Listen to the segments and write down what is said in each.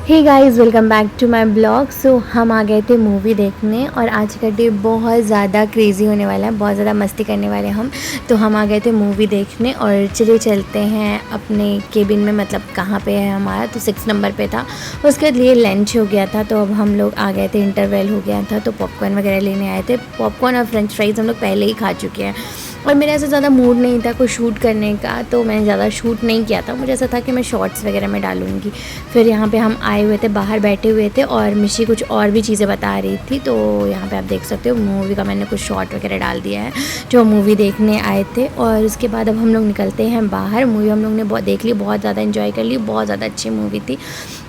Hey guys, welcome back to my blog. So हम आ गए थे मूवी देखने और आज का डे बहुत ज़्यादा क्रेज़ी होने वाला है, बहुत ज़्यादा मस्ती करने वाले हैं हम। तो हम आ गए थे मूवी देखने और चलिए चलते हैं अपने केबिन में, मतलब कहाँ पे है हमारा, तो 6 नंबर पे था। उसके लिए लंच हो गया था तो अब हम लोग आ गए थे, इंटरवल हो गया था तो पॉपकॉर्न वगैरह लेने आए थे। पॉपकॉर्न और फ्रेंच फ्राइज़ हम लोग पहले ही खा चुके हैं और मेरा ऐसा ज़्यादा मूड नहीं था कुछ शूट करने का, तो मैंने ज़्यादा शूट नहीं किया था। मुझे ऐसा था कि मैं शॉर्ट्स वगैरह में डालूँगी। फिर यहाँ पे हम आए हुए थे, बाहर बैठे हुए थे और मिशी कुछ और भी चीज़ें बता रही थी, तो यहाँ पे आप देख सकते हो मूवी का मैंने कुछ शॉर्ट वगैरह डाल दिया है जो मूवी देखने आए थे। और उसके बाद अब हम लोग निकलते हैं बाहर। मूवी हम लोग ने बहुत देख ली, बहुत ज़्यादा इन्जॉय कर ली, बहुत ज़्यादा अच्छी मूवी थी।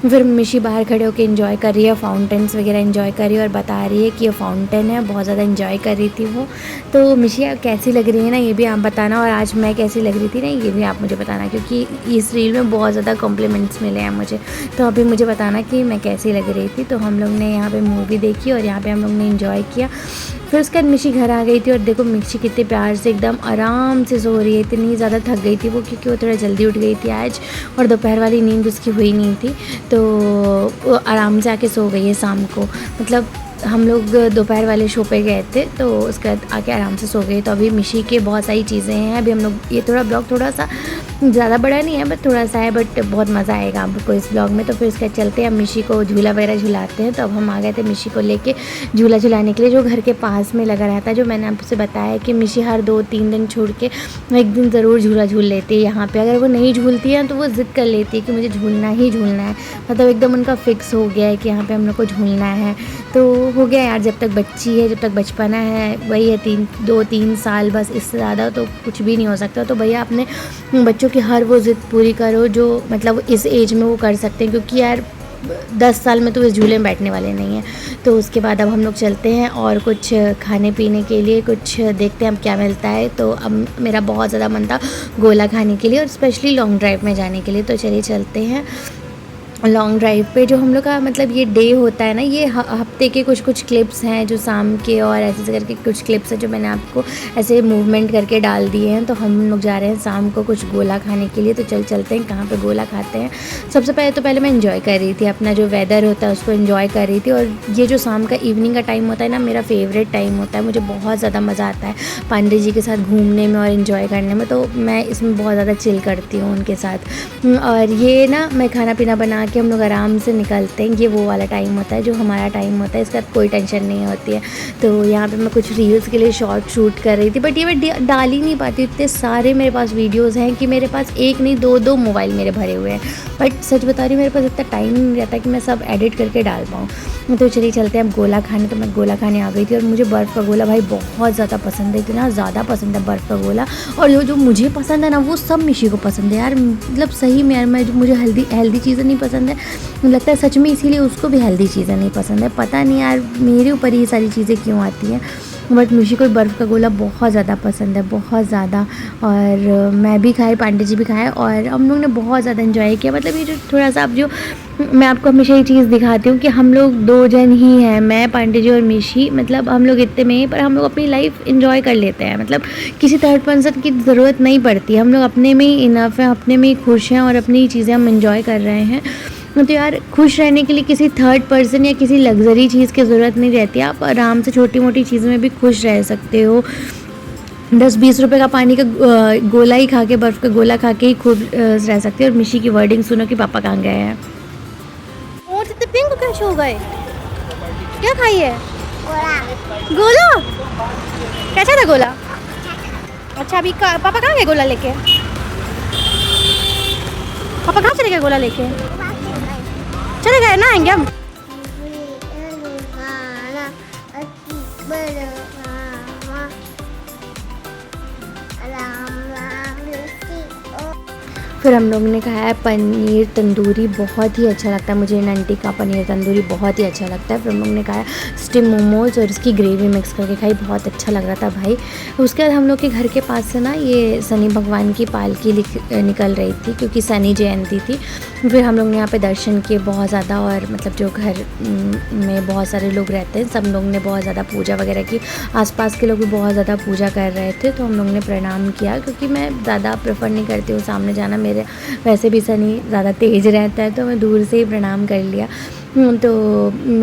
फिर मिशी बाहर खड़े होकर इन्जॉय कर रही है, फाउंटेन्स वगैरह इन्जॉय कर रही है और बता रही है कि ये फाउंटेन है, बहुत ज़्यादा इन्जॉय कर रही थी वो। तो मिशी आप कैसी लग रही है ना, ये भी आप बताना, और आज मैं कैसी लग रही थी ना, ये भी आप मुझे बताना, क्योंकि इस रील में बहुत ज़्यादा कॉम्प्लीमेंट्स मिले हैं मुझे। तो अभी मुझे बताना कि मैं कैसी लग रही थी। तो हम लोग ने यहाँ पे मूवी देखी और यहाँ पे हम लोग ने एंजॉय किया। फिर उसके बाद मिशी घर आ गई थी और देखो मिशी कितने प्यार से एकदम आराम से सो रही है। इतनी ज़्यादा थक गई थी वो, क्योंकि वो थोड़ा जल्दी उठ गई थी आज और दोपहर वाली नींद उसकी हुई नहीं थी, तो वो आराम से आके सो गई है शाम को। मतलब हम लोग दोपहर वाले शो पे गए थे तो उसके बाद आके आराम से सो गए। तो अभी मिशी के बहुत सारी चीज़ें हैं। अभी हम लोग, ये थोड़ा ब्लॉग थोड़ा सा ज़्यादा बड़ा नहीं है बट थोड़ा सा है, बट बहुत मज़ा आएगा आपको इस ब्लॉग में। तो फिर इसके चलते हैं, मिशी को झूला वगैरह झुलाते हैं। तो अब हम आ गए थे मिशी को लेके झूला झुलाने के लिए, जो घर के पास में लगा रहता है। जो मैंने आपसे बताया कि मिशी हर 2-3 दिन छोड़ के एक दिन ज़रूर झूला झूल लेती है यहाँ पे। अगर वो नहीं झूलती है तो वो ज़िद कर लेती है कि मुझे झूलना ही झूलना है, मतलब एकदम उनका फिक्स हो गया है कि यहाँ पे हम लोग को झूलना है। तो हो गया यार, जब तक बच्ची है, जब तक बचपना है, वही है 2-3 साल, बस इससे ज़्यादा तो कुछ भी नहीं हो सकता। तो भैया अपने बच्चों की हर वो ज़िद पूरी करो जो मतलब इस एज में वो कर सकते हैं, क्योंकि यार 10 साल में तो इस झूले में बैठने वाले नहीं हैं। तो उसके बाद अब हम लोग चलते हैं और कुछ खाने पीने के लिए, कुछ देखते हैं अब क्या मिलता है। तो अब मेरा बहुत ज़्यादा मन था गोला खाने के लिए और स्पेशली लॉन्ग ड्राइव में जाने के लिए। तो चलिए चलते हैं लॉन्ग ड्राइव पे। जो हम लोग का मतलब ये डे होता है ना, ये हफ्ते के कुछ क्लिप्स हैं जो शाम के, और ऐसे करके कुछ क्लिप्स हैं जो मैंने आपको ऐसे मूवमेंट करके डाल दिए हैं। तो हम लोग जा रहे हैं शाम को कुछ गोला खाने के लिए। तो चलते हैं कहाँ पे गोला खाते हैं। सबसे पहले मैं इन्जॉय कर रही थी, अपना जो वेदर होता है उसको इन्जॉय कर रही थी। और ये जो शाम का इवनिंग का टाइम होता है ना, मेरा फेवरेट टाइम होता है। मुझे बहुत ज़्यादा मज़ा आता है पांडे जी के साथ घूमने में और इन्जॉय करने में। तो मैं इसमें बहुत ज़्यादा चिल करती हूँ उनके साथ। और ये ना मैं खाना पीना बना कि हम लोग आराम से निकलते हैं। ये वो वाला टाइम होता है जो हमारा टाइम होता है, इसका कोई टेंशन नहीं होती है। तो यहाँ पे मैं कुछ रील्स के लिए शॉर्ट शूट कर रही थी, बट ये मैं डाल ही नहीं पाती। इतने सारे मेरे पास वीडियोस हैं कि मेरे पास एक नहीं दो मोबाइल मेरे भरे हुए हैं, बट सच बता रही हूँ मेरे पास इतना टाइम नहीं रहता कि मैं सब एडिट करके डाल पाऊँ। तो चलिए चलते हैं अब गोला खाने। तो मैं गोला खाने आ गई थी और मुझे बर्फ़ का गोला भाई बहुत ज़्यादा पसंद है, इतना ज़्यादा पसंद है बर्फ़ का गोला। और जो मुझे पसंद है ना, वो सब मिशी को पसंद है यार। मतलब सही में यार, मुझे हेल्दी चीज़ें नहीं पसंद है, लगता है सच में इसीलिए उसको भी हेल्दी चीज़ें नहीं पसंद है। पता नहीं यार मेरे ऊपर ये सारी चीज़ें क्यों आती हैं, बट मिशी को बर्फ़ का गोला बहुत ज़्यादा पसंद है, बहुत ज़्यादा। और मैं भी खाई, पांडे जी भी खाए और हम लोग ने बहुत ज़्यादा इन्जॉय किया। मतलब ये जो थोड़ा सा, अब जो मैं आपको हमेशा ये चीज़ दिखाती हूँ कि हम लोग 2 जन ही हैं, मैं, पांडे जी और मिशी। मतलब हम लोग इतने में ही, पर हम लोग अपनी लाइफ इन्जॉय कर लेते हैं। मतलब किसी थर्ड पर्सन की ज़रूरत नहीं पड़ती, हम लोग अपने में ही इनफ है, अपने में ही खुश हैं और अपनी चीज़ें हम इन्जॉय कर रहे हैं। तो यार खुश रहने के लिए किसी थर्ड पर्सन या किसी लग्जरी चीज़ की ज़रूरत नहीं रहती। आप आराम से छोटी मोटी चीज़ों में भी खुश रह सकते हो। 10-20 रुपए का पानी का गोला ही खा के, बर्फ़ का गोला खा के ही खुश रह सकते हो। और मिशी की वर्डिंग सुनो कि पापा कहाँ गए हैं। और इतने पिंक कैसे हो गए? क्या खाई है? गोला। कैसा था गोला? अच्छा अभी पापा कहाँ गए गोला लेके? पापा कहाँ चले गए गोला लेके? चले गए ना, आएंगे हम। फिर हम लोग ने खाया पनीर तंदूरी, बहुत ही अच्छा लगता है मुझे इन आंटी का पनीर तंदूरी, बहुत ही अच्छा लगता है। फिर हम लोग ने खाया स्टीम मोमोज़ और इसकी ग्रेवी मिक्स करके खाई, बहुत अच्छा लग रहा था भाई। उसके बाद हम लोग के घर के पास से ना ये शनि भगवान की पालकी निकल रही थी, क्योंकि शनि जयंती थी। फिर हम लोग ने यहाँ पे दर्शन किए बहुत ज़्यादा, और मतलब जो घर में बहुत सारे लोग रहते हैं सब लोग ने बहुत ज़्यादा पूजा वगैरह की। आसपास के लोग भी बहुत ज़्यादा पूजा कर रहे थे, तो हम लोग ने प्रणाम किया, क्योंकि मैं ज़्यादा प्रेफर नहीं करती हूँ सामने जाना। मेरे वैसे भी शनि ज़्यादा तेज़ रहता है, तो मैं दूर से ही प्रणाम कर लिया। तो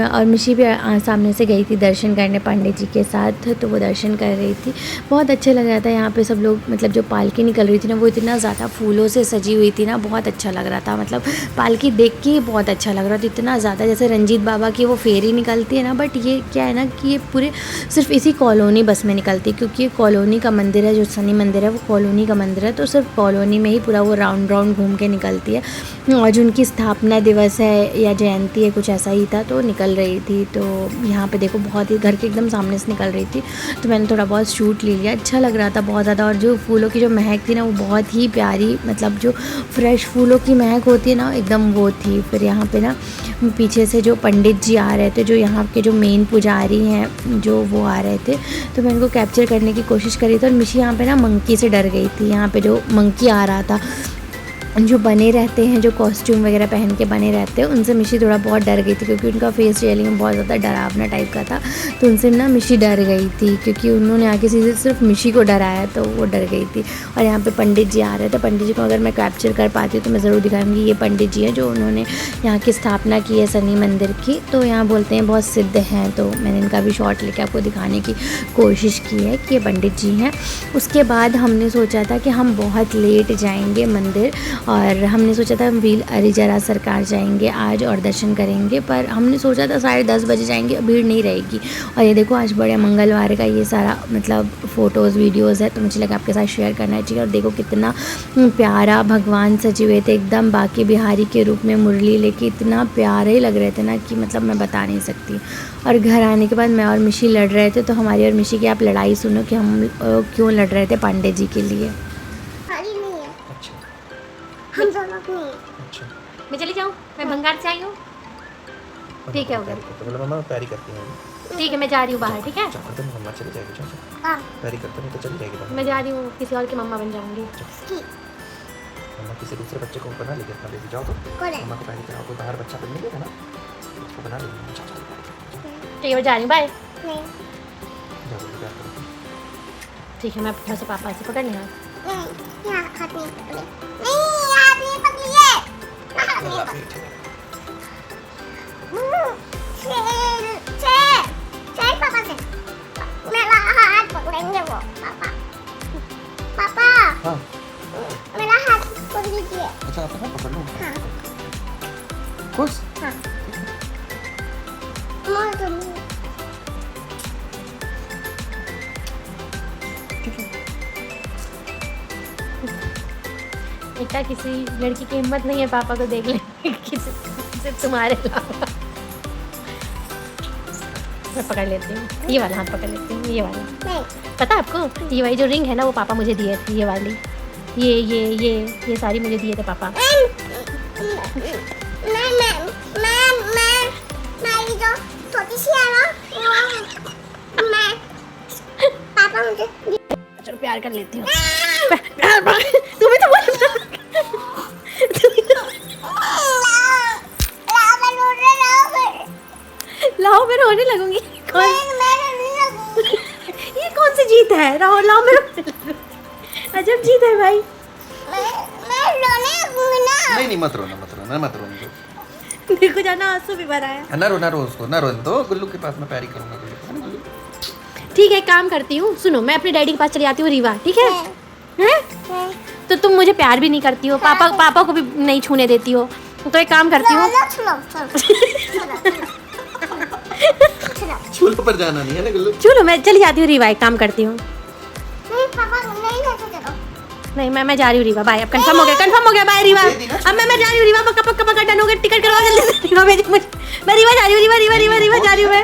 और मिशी भी सामने से गई थी दर्शन करने पंडित जी के साथ, तो वो दर्शन कर रही थी। बहुत अच्छा लग रहा था यहाँ पे सब लोग, मतलब जो पालकी निकल रही थी ना वो इतना ज़्यादा फूलों से सजी हुई थी ना, बहुत अच्छा लग रहा था। मतलब पालकी देख के ही बहुत अच्छा लग रहा था, इतना ज़्यादा। जैसे रंजीत बाबा की वो फेरी निकलती है ना, बट ये क्या है ना कि ये पूरे सिर्फ इसी कॉलोनी बस में निकलती है, क्योंकि ये कॉलोनी का मंदिर है, जो शनि मंदिर है वो कॉलोनी का मंदिर है, तो सिर्फ कॉलोनी में ही पूरा वो राउंड राउंड घूम के निकलती है। और जो उनकी स्थापना दिवस है या जयंती है कुछ ऐसा ही था, तो निकल रही थी। तो यहाँ पे देखो बहुत ही घर के एकदम सामने से निकल रही थी, तो मैंने थोड़ा बहुत शूट ले लिया। अच्छा लग रहा था बहुत ज़्यादा, और जो फूलों की जो महक थी ना वो बहुत ही प्यारी, मतलब जो फ्रेश फूलों की महक होती है ना एकदम वो थी। फिर यहाँ पे ना पीछे से जो पंडित जी आ रहे थे, जो यहाँ के जो मेन पुजारी हैं जो वो आ रहे थे, तो मैं उनको कैप्चर करने की कोशिश करी थी। और मिशी यहाँ पे ना मंकी से डर गई थी। यहाँ पे जो मंकी आ रहा था, जो बने रहते हैं, जो कॉस्ट्यूम वगैरह पहन के बने रहते हैं, उनसे मिशी थोड़ा बहुत डर गई थी, क्योंकि उनका फेस रियलिंग बहुत ज़्यादा डरावना टाइप का था। तो उनसे ना मिशी डर गई थी, क्योंकि उन्होंने आगे से सिर्फ मिशी को डराया, तो वो डर गई थी। और यहाँ पे पंडित जी आ रहे थे। पंडित जी को अगर मैं कैप्चर कर पाती हूँ तो मैं ज़रूर दिखाऊंगी। ये पंडित जी हैं जो उन्होंने यहाँ की स्थापना की है शनि मंदिर की, तो यहाँ बोलते हैं बहुत सिद्ध हैं, तो मैंने इनका भी शॉट लेके आपको दिखाने की कोशिश की है कि ये पंडित जी हैं। उसके बाद हमने सोचा था कि हम बहुत लेट जाएंगे मंदिर, और हमने सोचा था हम व्हील अरिजरा सरकार जाएंगे आज और दर्शन करेंगे, पर हमने सोचा था 10:30 बजे जाएंगे, भीड़ नहीं रहेगी। और ये देखो आज बड़े मंगलवार का ये सारा मतलब फ़ोटोज़ वीडियोज़ है, तो मुझे लगा आपके साथ शेयर करना चाहिए। और देखो कितना प्यारा भगवान सजे हुए थे एकदम बांके बिहारी के रूप में, मुरली लेके इतना प्यारे लग रहे थे ना कि मतलब मैं बता नहीं सकती। और घर आने के बाद मैं और मिशी लड़ रहे थे, तो हमारी और मिशी की आप लड़ाई सुनो कि हम क्यों लड़ रहे थे पांडे जी के लिए। हम दोनों को नहीं। अच्छा, मैं चली जाऊँ, मैं भंगार से आई हूँ। ठीक है उधर, तो बोला मम्मा पैरी करती हैं। ठीक है मैं जा रही हूँ बाहर, ठीक है। चाह तो मम्मा चली जाएगी, चाचा हाँ पैरी करते नहीं तो चली जाएगी बाहर। मैं जा रही हूँ, किसी और की मम्मा बन जाऊँगी। मम्मा किसी दूसरे बच्चे को बना लेगी अपना बेबी, जाओ तो मम्मा को पैरी कराओ। तो बाहर बच्चा बनने गया ना, उसको बना लेगी। ठीक है मैं जा रही हूँ, बाय। जाओ प्यार करो। ठीक है मैं अपने से पापा से पकड़ लिया। हाँ मेरा हाथ पकड़ लीजिए। अच्छा आप पकड़ लो। हाँ। खुश। हाँ। बेटा किसी लड़की की हिम्मत नहीं है पापा को देख लेने की, सिर्फ तुम्हारे अलावा। मैं पकड़ लेती हूँ, ये वाला हाथ पकड़ लेती हूँ, ये वाला। नहीं। पता है आपको ये वाली जो रिंग है ना वो पापा मुझे दिए थे, ये वाली, ये सारी मुझे दिए थे पापा। मैं ये जो छोटी सी है ना वो मैं पापा मुझे चलो प्यार कर लेती हूँ। तुम्हें तो लाओ मैं रोने लगूंगी। ये कौन सी जीत है? लाओ लाओ मैं अजब जीत है भाई। नहीं मत रोना मत रोना। देखो जाना आंसू भी भरा है। ना रो उसको, ना रो तो गुल्लू के पास मैं पैरी करूँगा गुल्लू। ठीक है काम करती हूँ, सुनो मैं अपने डैडी के पास चली जाती हूँ रीवा, ठीक है? हैं? तो तुम मुझे प्यार भी नहीं करती हो, पापा को भी नहीं छूने देती हो, तो एक काम करती हूँ। चूल्हे पर जाना नहीं है ना गुल्लू। चलो मैं चली जाती हूँ रीवा, एक काम करती हूँ। नहीं मैं जा रही हूँ रीवा, बाय। अब कंफर्म हो गया बाय रीवा। अब मैं जा रही हूँ रीवा, पक्का डन हो गया। टिकट करवा जल्दी से रीवा भेज मुझे। मैं रीवा जा रही हूँ, रीवा जा रही हूँ मैं।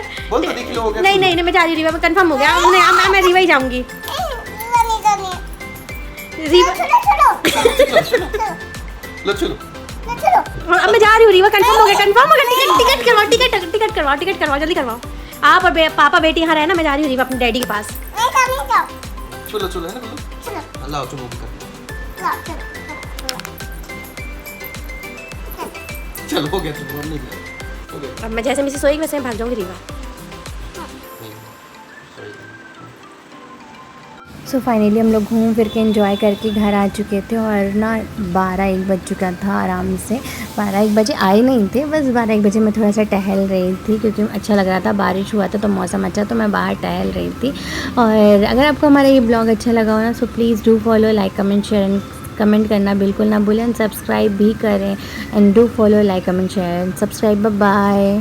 नहीं मैं जा रही हूँ रीवा, मैं कंफर्म हो गया। मैं रीवा ही जाऊँगी। रीवा अब मैं जा रही हूँ रीवा, कंफर्म हो गया। टिकट करवाओ जल्दी करवाओ। आप और पापा बेटी यहाँ रहे ना, मैं जा रही हूँ रीवा अपने डैडी के पास। चलो है ना गुल्लू। लाओ चलो मूवी कर। चल हो गया, चलो अब नहीं गया, हो गया। अब मैं जैसे मिसी सोएगी वैसे मैं भाग जाऊंगी रीवा। नहीं, सॉरी। सो फाइनली हम लोग घूम फिर के एंजॉय करके घर आ चुके थे और ना 12-1 बज चुका था आराम से। 12-1 बजे आए नहीं थे, बस 12-1 बजे मैं थोड़ा सा टहल रही थी क्योंकि अच्छा लग रहा था, बारिश हुआ था तो मौसम अच्छा, तो मैं बाहर टहल रही थी। और अगर आपको हमारा ये ब्लॉग अच्छा लगा हो ना, so please do follow, like, comment, share and comment करना बिल्कुल ना भूलें, सब्सक्राइब भी करें and do follow, like, comment, share and subscribe. Bye.